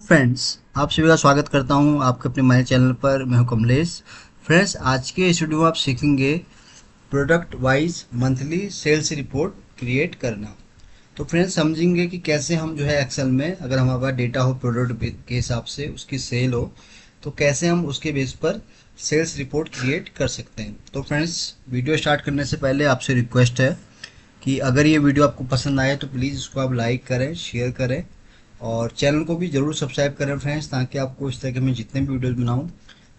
Friends, आप सभी का स्वागत करता हूं आपके अपने माय चैनल पर। मैं हूं कमलेश। फ्रेंड्स, आज के इस वीडियो में आप सीखेंगे product wise monthly sales report create करना। तो फ्रेंड्स, समझेंगे कि कैसे हम जो है एक्सेल में अगर हमारे पास डेटा हो प्रोडक्ट के हिसाब से उसकी सेल हो तो कैसे हम उसके बेस पर सेल्स रिपोर्ट क्रिएट कर सकते हैं। तो फ्रेंड्स, वीडियो स्टार्ट करने से पहले आपसे रिक्वेस्ट है कि अगर ये वीडियो आपको पसंद आए तो प्लीज़ इसको आप लाइक करें, शेयर करें और चैनल को भी ज़रूर सब्सक्राइब करें फ्रेंड्स, ताकि आपको इस तरह के मैं जितने भी वीडियोस बनाऊं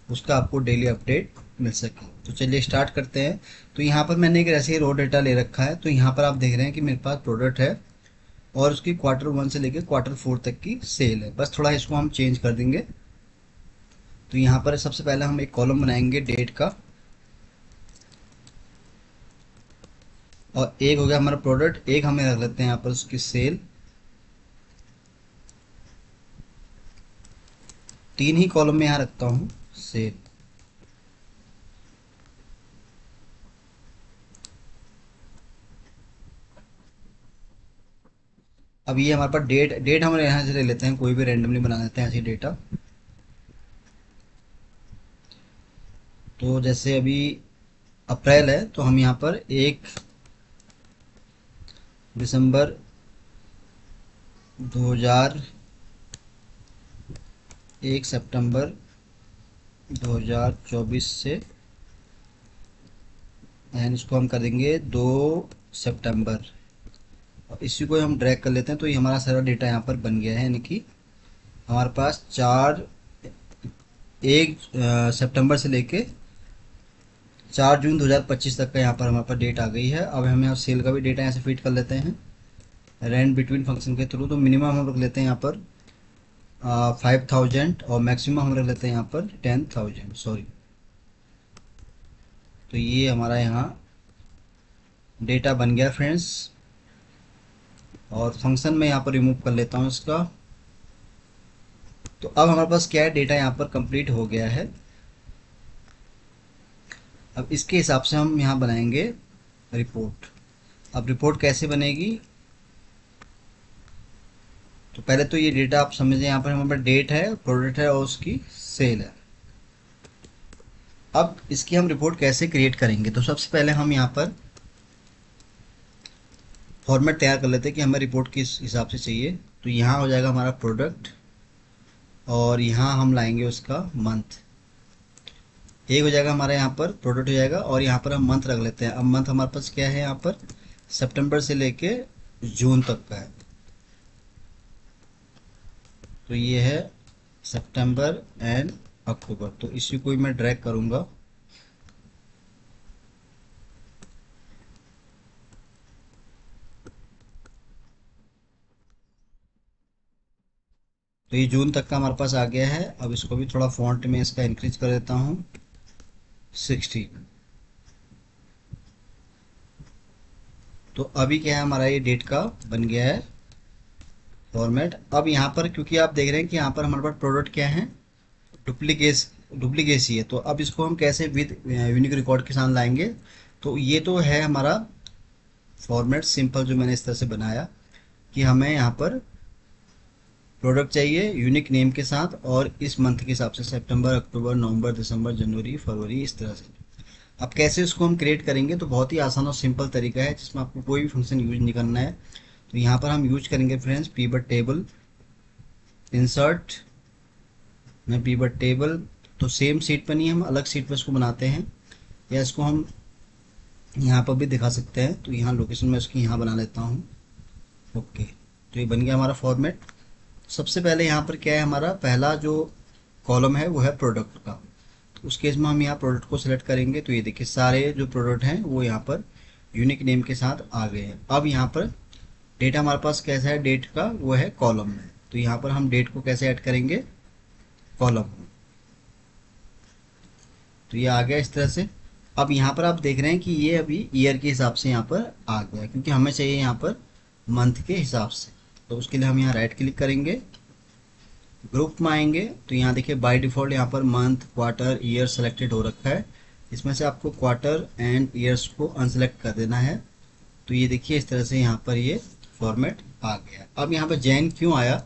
उसका आपको डेली अपडेट मिल सके। तो चलिए स्टार्ट करते हैं। तो यहाँ पर मैंने एक ऐसे ही रो डेटा ले रखा है। तो यहाँ पर आप देख रहे हैं कि मेरे पास प्रोडक्ट है और उसकी Q1 से लेकर Q4 तक की सेल है। बस थोड़ा इसको हम चेंज कर देंगे। तो यहाँ पर सबसे पहले हम एक कॉलम बनाएंगे डेट का, और एक हो गया हमारा प्रोडक्ट, एक हमें रख लेते हैं यहाँ पर उसकी सेल। तीन ही कॉलम में यहाँ रखता हूँ सेल। अब ये हमारे पास डेट डेट हम यहाँ से ले लेते हैं, कोई भी रैंडमली बना लेते हैं ऐसी डेटा। तो जैसे अभी अप्रैल है तो हम यहाँ पर 1 दिसंबर 2000, 1 सितंबर 2024 से एंड इसको हम कर देंगे 2 सितंबर, और इसी को हम ड्रैग कर लेते हैं। तो ये हमारा सारा डेटा यहाँ पर बन गया है, यानी कि हमारे पास 1 सितंबर से लेके 4 जून 2025 तक का यहाँ पर हमारे पास डेट आ गई है। अब हम यहाँ सेल का भी डेटा यहाँ से फीड कर लेते हैं रेंट बिटवीन फंक्शन के थ्रू। तो मिनिमम हम रख लेते हैं यहाँ पर 5000 और मैक्सिमम हम रख लेते हैं यहाँ पर 10,000, सॉरी। तो ये हमारा यहाँ डेटा बन गया फ्रेंड्स, और फंक्शन में यहाँ पर रिमूव कर लेता हूँ इसका। तो अब हमारे पास क्या है, डेटा यहाँ पर कंप्लीट हो गया है। अब इसके हिसाब से हम यहाँ बनाएंगे रिपोर्ट। अब रिपोर्ट कैसे बनेगी, तो पहले तो ये डेटा आप समझें, यहाँ पर हमारे पास डेट है, प्रोडक्ट है और उसकी सेल है। अब इसकी हम रिपोर्ट कैसे क्रिएट करेंगे, तो सबसे पहले हम यहाँ पर फॉर्मेट तैयार कर लेते हैं कि हमें रिपोर्ट किस हिसाब से चाहिए। तो यहाँ हो जाएगा हमारा प्रोडक्ट, और यहाँ हम लाएंगे उसका मंथ। एक हो जाएगा हमारा यहाँ पर प्रोडक्ट हो जाएगा, और यहाँ पर हम मंथ रख लेते हैं। अब मंथ हमारे पास क्या है, यहाँ पर सितंबर से लेके जून तक का है। तो ये है सितंबर एंड अक्टूबर। तो इसी को मैं ड्रैग करूँगा। तो ये जून तक का हमारे पास आ गया है। अब इसको भी थोड़ा फॉन्ट में इसका इंक्रीज कर देता हूँ 60। तो अभी क्या है, हमारा ये डेट का बन गया है फॉर्मेट। अब यहाँ पर क्योंकि आप देख रहे हैं कि यहाँ पर हमारे पास प्रोडक्ट क्या है, डुप्लीकेस डुप्लीकेसी है। तो अब इसको हम कैसे विद यूनिक रिकॉर्ड के साथ लाएंगे। तो ये तो है हमारा फॉर्मेट सिंपल जो मैंने इस तरह से बनाया कि हमें यहाँ पर प्रोडक्ट चाहिए यूनिक नेम के साथ, और इस मंथ के हिसाब से सितंबर, अक्टूबर, नवंबर, दिसंबर, जनवरी, फरवरी, इस तरह से। अब कैसे इसको हम क्रिएट करेंगे, तो बहुत ही आसान और सिंपल तरीका है जिसमें आपको कोई भी फंक्शन यूज नहीं करना है। तो यहाँ पर हम यूज करेंगे फ्रेंड्स पीवट टेबल, इंसर्ट में पीवट टेबल। तो सेम सीट पर नहीं, हम अलग सीट पर इसको बनाते हैं, या इसको हम यहाँ पर भी दिखा सकते हैं। तो यहाँ लोकेशन में इसकी यहाँ बना लेता हूँ। ओके, तो ये बन गया हमारा फॉर्मेट। सबसे पहले यहाँ पर क्या है, हमारा पहला जो कॉलम है वो है प्रोडक्ट का। तो उस केस में हम यहाँ प्रोडक्ट को सिलेक्ट करेंगे। तो ये देखिए सारे जो प्रोडक्ट हैं वो यहाँ पर यूनिक नेम के साथ आ गए हैं। अब यहाँ पर डेटा हमारे पास कैसा है, डेट का वो है कॉलम में। तो यहाँ पर हम डेट को कैसे ऐड करेंगे, कॉलम में। तो ये आ गया इस तरह से। अब यहाँ पर आप देख रहे हैं कि ये अभी ईयर के हिसाब से यहाँ पर आ गया, क्योंकि हमें चाहिए यहाँ पर मंथ के हिसाब से। तो उसके लिए हम यहाँ राइट क्लिक करेंगे, ग्रुप में आएंगे। तो यहाँ देखिए बाय डिफ़ॉल्ट यहाँ per month, quarter, year selected हो रखा है। इसमें से आपको क्वार्टर एंड ईयर्स को अनसेलेक्ट कर देना है। तो ये देखिए इस तरह से यहाँ पर ये फॉर्मेट आ गया। अब यहाँ पर जैन क्यों आया,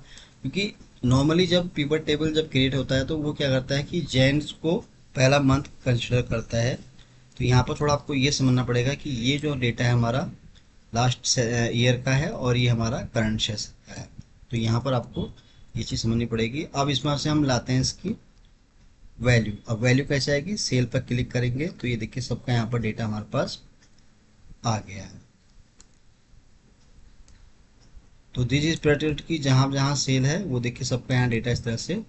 क्योंकि नॉर्मली जब पिवट टेबल जब क्रिएट होता है तो वो क्या करता है कि जैन को पहला मंथ कंसिडर करता है। तो यहाँ पर थोड़ा आपको ये समझना पड़ेगा कि ये जो डेटा है हमारा लास्ट ईयर का है और ये हमारा करंट शेयर का है। तो यहाँ पर आपको ये चीज़ समझनी पड़ेगी। अब इसमें से हम लाते हैं इसकी वैल्यू। अब वैल्यू कैसे आएगी, सेल पर क्लिक करेंगे तो ये देखिए सबका यहाँ पर डेटा हमारे पास आ गया है। तो दिस इज प्रोडक्ट की जहाँ जहाँ सेल है वो देखिए सबका यहाँ डेटा इस तरह से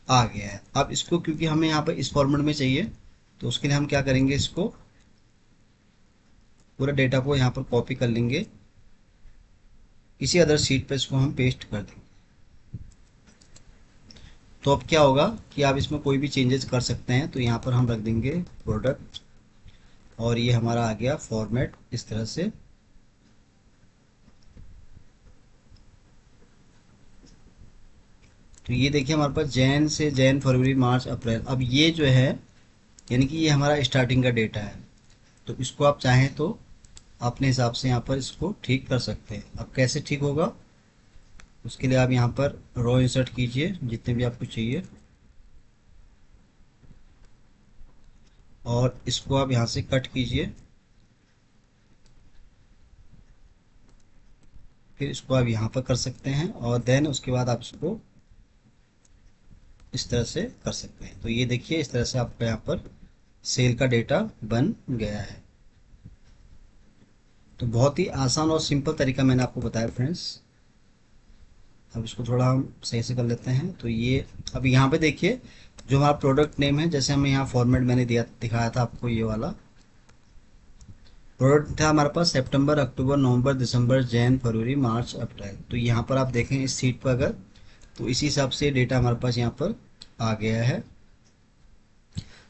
आ गया है। अब इसको क्योंकि हमें यहाँ पर इस फॉर्मेट में चाहिए तो उसके लिए हम क्या करेंगे, इसको पूरा डेटा को यहाँ पर कॉपी कर लेंगे, किसी अदर शीट पर इसको हम पेस्ट कर देंगे। तो अब क्या होगा कि आप इसमें कोई भी चेंजेस कर सकते हैं। तो यहाँ पर हम रख देंगे प्रोडक्ट और ये हमारा आ गया फॉर्मेट इस तरह से। तो ये देखिए हमारे पास जैन से जैन, फरवरी, मार्च, अप्रैल। अब ये जो है यानी कि ये हमारा स्टार्टिंग का डेटा है। तो इसको आप चाहें तो अपने हिसाब से यहाँ पर इसको ठीक कर सकते हैं। अब कैसे ठीक होगा, उसके लिए आप यहाँ पर रो इंसर्ट कीजिए जितने भी आपको चाहिए और इसको आप यहाँ से कट कीजिए। फिर इसको आप यहाँ पर कर सकते हैं और देन उसके बाद आप इसको इस तरह से कर सकते हैं। तो ये देखिए इस तरह से आपका यहाँ पर सेल का डेटा बन गया है। तो बहुत ही आसान और सिंपल तरीका मैंने आपको बताया फ्रेंड्स। अब इसको थोड़ा हम सही से कर लेते हैं। तो ये अब यहाँ पे देखिए जो हमारा प्रोडक्ट नेम है, जैसे हमें यहाँ फॉर्मेट मैंने दिखाया था आपको, ये वाला प्रोडक्ट था हमारे पास सितंबर, अक्टूबर, नवंबर, दिसंबर, जैन, फरवरी, मार्च, अप्रैल। तो यहाँ पर आप देखें इस सीट पर अगर, तो इसी हिसाब से डेटा हमारे पास यहाँ पर आ गया है।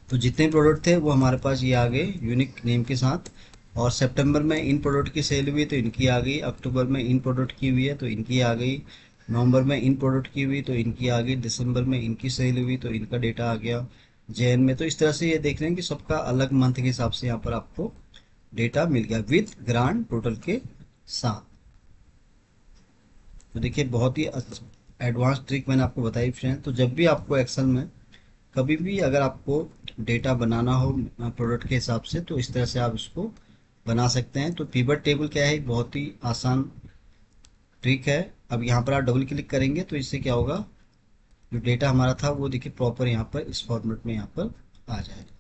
तो जितने प्रोडक्ट थे वो हमारे पास ये आ गए यूनिक नेम के साथ। और सितंबर में इन प्रोडक्ट की सेल हुई तो इनकी आ गई, अक्टूबर में इन प्रोडक्ट की हुई है तो इनकी आ गई, नवंबर में इन प्रोडक्ट की हुई तो इनकी आ गई, दिसंबर में इनकी सेल हुई तो इनका डेटा आ गया, जैन में। तो इस तरह से ये देख रहे हैं कि सबका अलग मंथ के हिसाब से यहाँ पर आपको डेटा मिल गया विद ग्रांड टोटल के साथ। तो देखिए बहुत ही एडवांस ट्रिक मैंने आपको बताई फ्रेंड। तो जब भी आपको एक्सेल में कभी भी अगर आपको डेटा बनाना हो प्रोडक्ट के हिसाब से तो इस तरह से आप इसको बना सकते हैं। तो पिवट टेबल क्या है, बहुत ही आसान ट्रिक है। अब यहाँ पर आप डबल क्लिक करेंगे तो इससे क्या होगा, जो डेटा हमारा था वो देखिए प्रॉपर यहाँ पर इस फॉर्मेट में यहाँ पर आ जाएगा।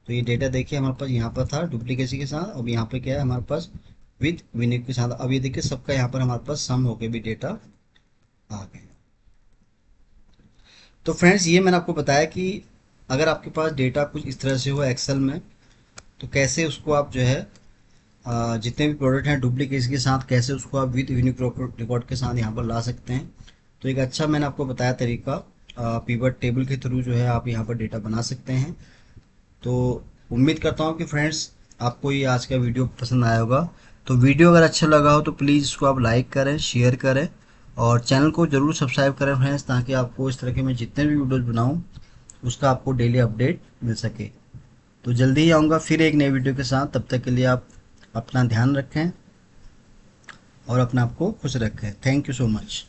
तो ये डेटा देखिए हमारे पास यहाँ पर था डुप्लीकेसी के साथ, अब यहाँ पे क्या है हमारे पास विद विनिक के साथ। अब ये देखिए सबका यहाँ पर हमारे पास सम होके भी डेटा आ गया। तो फ्रेंड्स ये मैंने आपको बताया कि अगर आपके पास डेटा कुछ इस तरह से हो एक्सेल में तो कैसे उसको आप जो है जितने भी प्रोडक्ट हैं डुप्लीकेट के साथ कैसे उसको आप विद यूनिक रिकॉर्ड के साथ यहाँ पर ला सकते हैं। तो एक अच्छा मैंने आपको बताया तरीका, पिवट टेबल के थ्रू जो है आप यहाँ पर डेटा बना सकते हैं। तो उम्मीद करता हूँ कि फ्रेंड्स आपको ये आज का वीडियो पसंद आया होगा। तो वीडियो अगर अच्छा लगा हो तो प्लीज़ इसको आप लाइक करें, शेयर करें और चैनल को ज़रूर सब्सक्राइब करें फ्रेंड्स, ताकि आपको इस तरह के मैं जितने भी वीडियोज़ बनाऊँ उसका आपको डेली अपडेट मिल सके। तो जल्दी ही आऊँगा फिर एक नए वीडियो के साथ। तब तक के लिए आप अपना ध्यान रखें और अपने आप को खुश रखें। Thank you so much.